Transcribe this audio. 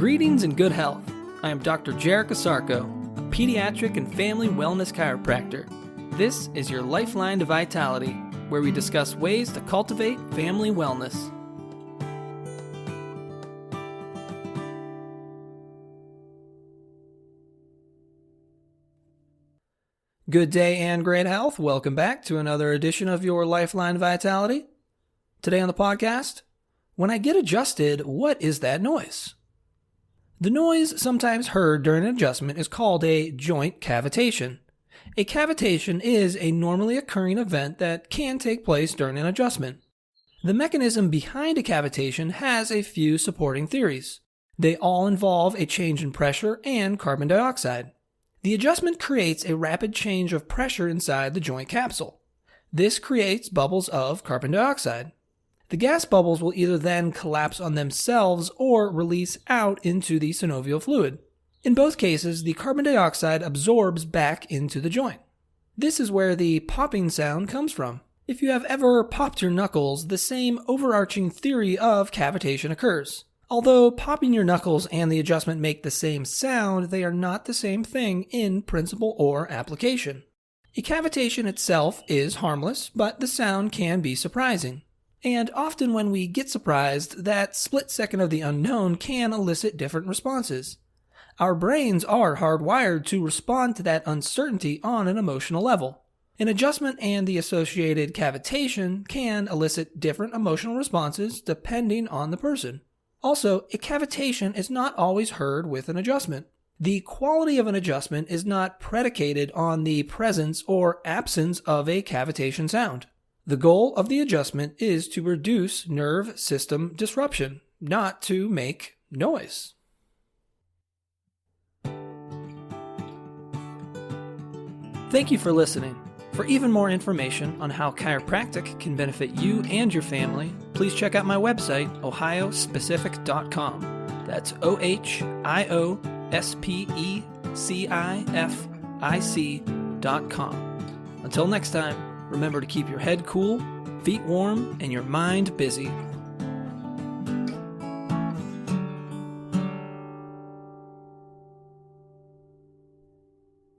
Greetings and good health. I am Dr. Jerica Sarko, a pediatric and family wellness chiropractor. This is your Lifeline to Vitality, where we discuss ways to cultivate family wellness. Good day and great health. Welcome back to another edition of your Lifeline to Vitality. Today on the podcast, when I get adjusted, what is that noise? The noise sometimes heard during an adjustment is called a joint cavitation. A cavitation is a normally occurring event that can take place during an adjustment. The mechanism behind a cavitation has a few supporting theories. They all involve a change in pressure and carbon dioxide. The adjustment creates a rapid change of pressure inside the joint capsule. This creates bubbles of carbon dioxide. The gas bubbles will either then collapse on themselves or release out into the synovial fluid. In both cases, the carbon dioxide absorbs back into the joint. This is where the popping sound comes from. If you have ever popped your knuckles, the same overarching theory of cavitation occurs. Although popping your knuckles and the adjustment make the same sound, they are not the same thing in principle or application. A cavitation itself is harmless, but the sound can be surprising. And often when we get surprised, that split second of the unknown can elicit different responses. Our brains are hardwired to respond to that uncertainty on an emotional level. An adjustment and the associated cavitation can elicit different emotional responses depending on the person. Also, a cavitation is not always heard with an adjustment. The quality of an adjustment is not predicated on the presence or absence of a cavitation sound. The goal of the adjustment is to reduce nerve system disruption, not to make noise. Thank you for listening. For even more information on how chiropractic can benefit you and your family, please check out my website, ohiospecific.com. That's ohiospecific.com. Until next time, remember to keep your head cool, feet warm, and your mind busy.